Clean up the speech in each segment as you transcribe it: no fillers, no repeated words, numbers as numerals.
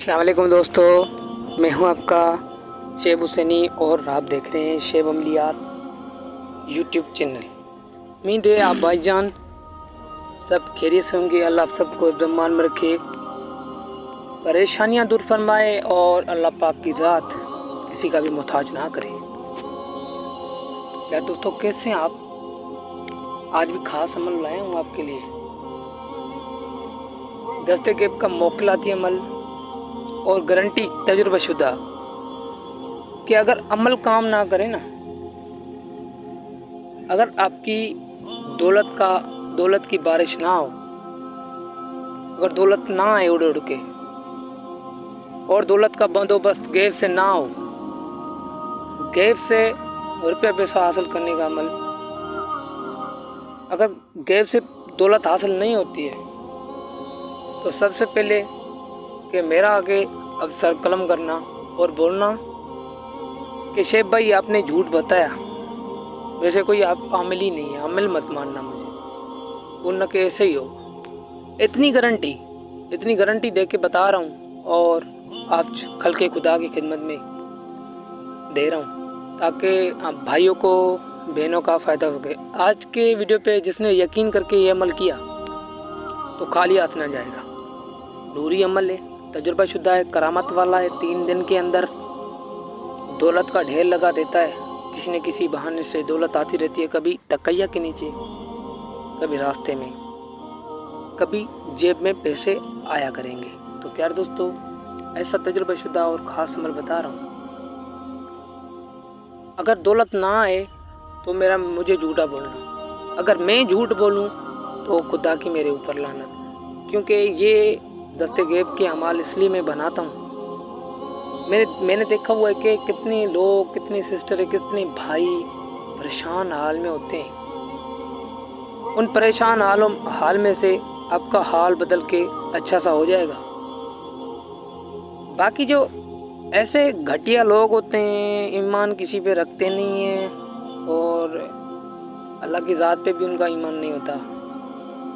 अस्सलाम वालेकुम दोस्तों, मैं हूं आपका शेब हुसैनी और आप देख रहे हैं शेब अमलियात यूट्यूब चैनल। उम्मीद है आप भाईजान सब खैरियत से होंगे। अल्लाह आप सबको ज़मान में रखे, परेशानियां दूर फरमाए और अल्लाह पाक की ज़ात किसी का भी मोहताज ना करे। यार दोस्तों, कैसे हैं आप? आज भी खास अमल लाया हूँ आपके लिए। दस्ते गेब का मोकलाती अमल और गारंटी तजुर्बा शुदा कि अगर अमल काम ना करे ना, अगर आपकी दौलत की बारिश ना हो, अगर दौलत ना आए उड़ उड़ के और दौलत का बंदोबस्त गैब से ना हो, गैब से रुपया पैसा हासिल करने का अमल, अगर गैब से दौलत हासिल नहीं होती है तो सबसे पहले कि मेरा आगे अब सर कलम करना और बोलना कि शेब भाई आपने झूठ बताया, वैसे कोई आप आमिल ही नहीं है, आमिल मत मानना मुझे, बोलना कि ऐसे ही हो। इतनी गारंटी दे के बता रहा हूँ और आप खल के खुदा की खिदमत में दे रहा हूँ ताकि आप भाइयों को बहनों का फ़ायदा हो सके। आज के वीडियो पे जिसने यकीन करके ये अमल किया तो खाली हाथ ना जाएगा। नूरी अमल है, तजुर्बा शुदा है, करामत वाला है। 3 दिन के अंदर दौलत का ढेर लगा देता है। किसी न किसी बहाने से दौलत आती रहती है, कभी तकैया के नीचे, कभी रास्ते में, कभी जेब में पैसे आया करेंगे। तो प्यार दोस्तों, ऐसा तजुर्बा शुदा और ख़ास अमल बता रहा हूँ। अगर दौलत ना आए तो मुझे झूठा बोलना, अगर मैं झूठ बोलूँ तो खुदा की मेरे ऊपर लानत, क्योंकि ये दस्ते गेब के अमाल इसलिए मैं बनाता हूँ। मैंने देखा हुआ है कि कितने लोग, कितने सिस्टर, कितने भाई परेशान हाल में होते हैं। उन परेशान हाल में से आपका हाल बदल के अच्छा सा हो जाएगा। बाकी जो ऐसे घटिया लोग होते हैं, ईमान किसी पे रखते नहीं हैं और अल्लाह की ज़ात पे भी उनका ईमान नहीं होता,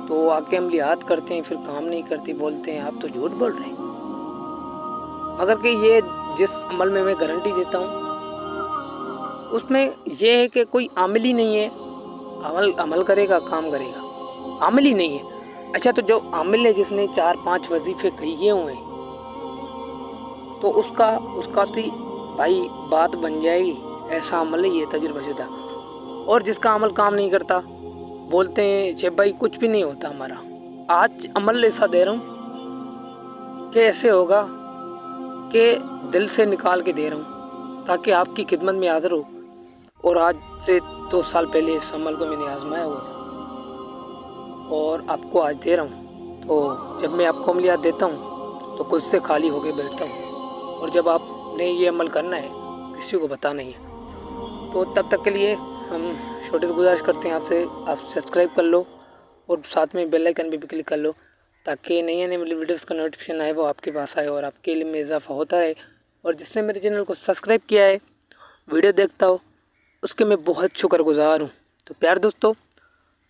तो आके अमलियात करते हैं, फिर काम नहीं करती, बोलते हैं आप तो झूठ बोल रहे हैं। मगर कि ये जिस अमल में मैं गारंटी देता हूँ उसमें यह है कि कोई आमिल ही नहीं है, अमल करेगा, काम करेगा, आमिल ही नहीं है। अच्छा, तो जो आमिल है जिसने 4-5 वजीफे किए हुए हैं तो उसका तो भाई बात बन जाएगी। ऐसा अमल है ये तजुर्बा शुदा। और जिसका अमल काम नहीं करता, बोलते हैं शेब भाई कुछ भी नहीं होता हमारा। आज अमल ऐसा दे रहा हूँ कि ऐसे होगा कि दिल से निकाल के दे रहा हूँ ताकि आपकी खिदमत में हाज़िर हो। और आज से 2 साल पहले इस अमल को मैंने आजमाया हुआ था और आपको आज दे रहा हूँ। तो जब मैं आपको अमलियात देता हूँ तो खुद से खाली होके बैठता हूँ, और जब आपने ये अमल करना है किसी को बताना ही है। तो तब तक के लिए हम छोटे से गुजारिश करते हैं आपसे, आप सब्सक्राइब कर लो और साथ में बेल आइकन भी क्लिक कर लो ताकि नई वीडियोस का नोटिफिकेशन आए, वो आपके पास आए और आपके इल्म में इजाफा होता है। और जिसने मेरे चैनल को सब्सक्राइब किया है, वीडियो देखता हो, उसके मैं बहुत शुक्रगुजार हूँ। तो प्यार दोस्तों,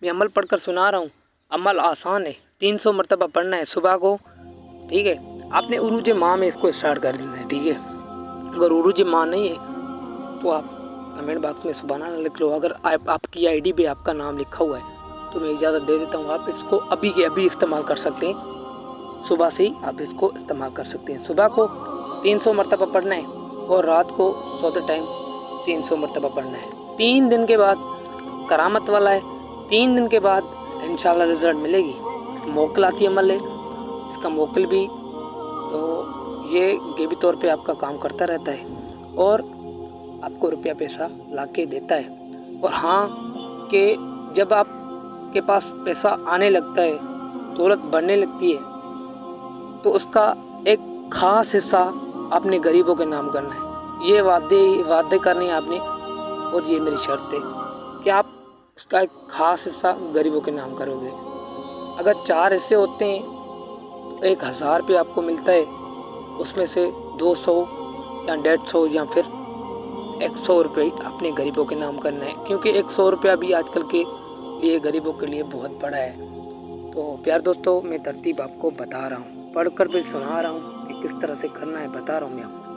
मैं अमल पढ़कर सुना रहा हूँ। अमल आसान है, 300 मरतबा पढ़ना है सुबह को, ठीक है। आपने उरूज माह में इसको स्टार्ट कर देना है, ठीक है। अगर उरूज माह नहीं है तो आप कमेंट बॉक्स में सुबहान अल्लाह लिख लो। अगर आपकी आईडी पे आपका नाम लिखा हुआ है तो मैं इजाज़त दे देता हूँ, आप इसको अभी के अभी इस्तेमाल कर सकते हैं। सुबह से ही आप इसको इस्तेमाल कर सकते हैं। सुबह को 300 मरतबा पढ़ना है और रात को सोते टाइम 300 मरतबा पढ़ना है। 3 दिन के बाद करामत वाला है, 3 दिन के बाद इंशाल्लाह रिज़ल्ट मिलेगी। मोकलाती अमल है, इसका मोकल भी तो ये गेबी तौर पे आपका काम करता रहता है और आपको रुपया पैसा ला के देता है। और हाँ, कि जब आपके पास पैसा आने लगता है, दौलत बढ़ने लगती है, तो उसका एक ख़ास हिस्सा अपने गरीबों के नाम करना है। ये वादे करने हैं आपने, और ये मेरी शर्त है कि आप उसका एक ख़ास हिस्सा गरीबों के नाम करोगे। अगर 4 हिस्से होते हैं तो 1000 रुपये आपको मिलता है, उसमें से 200 या 150 या फिर 100 रुपये अपने गरीबों के नाम करना है, क्योंकि 100 रुपया भी आजकल के लिए गरीबों के लिए बहुत बड़ा है। तो प्यार दोस्तों, मैं तरतीब आपको बता रहा हूँ। पढ़ कर फिर सुना रहा हूँ कि किस तरह से करना है, बता रहा हूँ मैं आपको।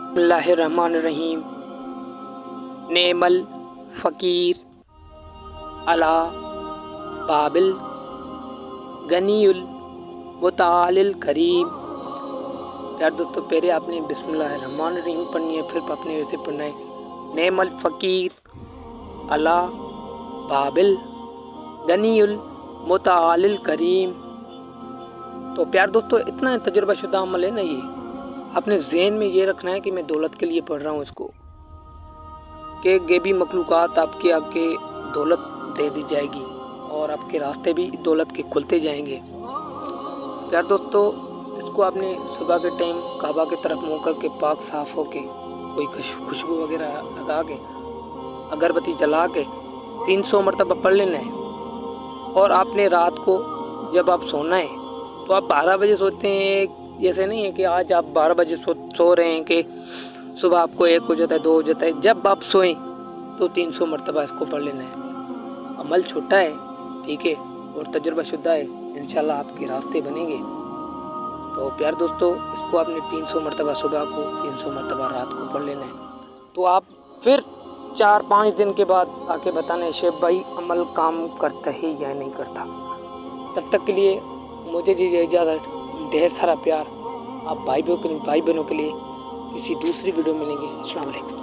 बिस्मिल्लाहिर्रहमानिर्रहीम। नेमल फ़कीर अला बाबिल गनीयुल मुतालिल करीम। यार दोस्तों, पहले आपने बिस्मिल्लाहिर्रहमानिर्रहीम पढ़नी है, फिर आपने वैसे पढ़ना है नेमल फ़कीर अला बाबिल गनीयुल मुतालिल करीम। तो प्यार दोस्तों, इतना तजुर्बाशुदा अमल है ना ये, आपने ज़हन में ये रखना है कि मैं दौलत के लिए पढ़ रहा हूँ इसको, कि गैबी मखलूक़ात आपके आगे दौलत दे दी जाएगी और आपके रास्ते भी दौलत के खुलते जाएंगे। प्यार दोस्तों, इसको आपने सुबह के टाइम काबा की तरफ मुँह करके पाक साफ़ होके कोई खुशबू वगैरह लगा के अगरबत्ती जला के 300 मरतबा पढ़ लेना है। और आपने रात को जब आप सोना है तो आप 12 बजे सोते हैं, ऐसे नहीं है कि आज आप 12 बजे सो रहे हैं कि सुबह आपको 1 हो जाता है, 2 हो जाता है। जब आप सोएं तो 300 मरतबा इसको पढ़ लेना है। अमल छोटा है, ठीक है, और तजुर्बाशुदा है, इंशाल्लाह आपके रास्ते बनेंगे। तो प्यार दोस्तों, इसको आपने 300 मरतबा सुबह को, 300 मरतबा रात को पढ़ लेना है। तो आप फिर 4-5 दिन के बाद आके बताना है शेख भाई अमल काम करता है या नहीं करता। तब तक के लिए मुझे दीजिए इजाज़त। ढेर सारा प्यार। आप भाई बहनों के लिए किसी दूसरी वीडियो में मिलेंगे। अस्सलाम वालेकुम।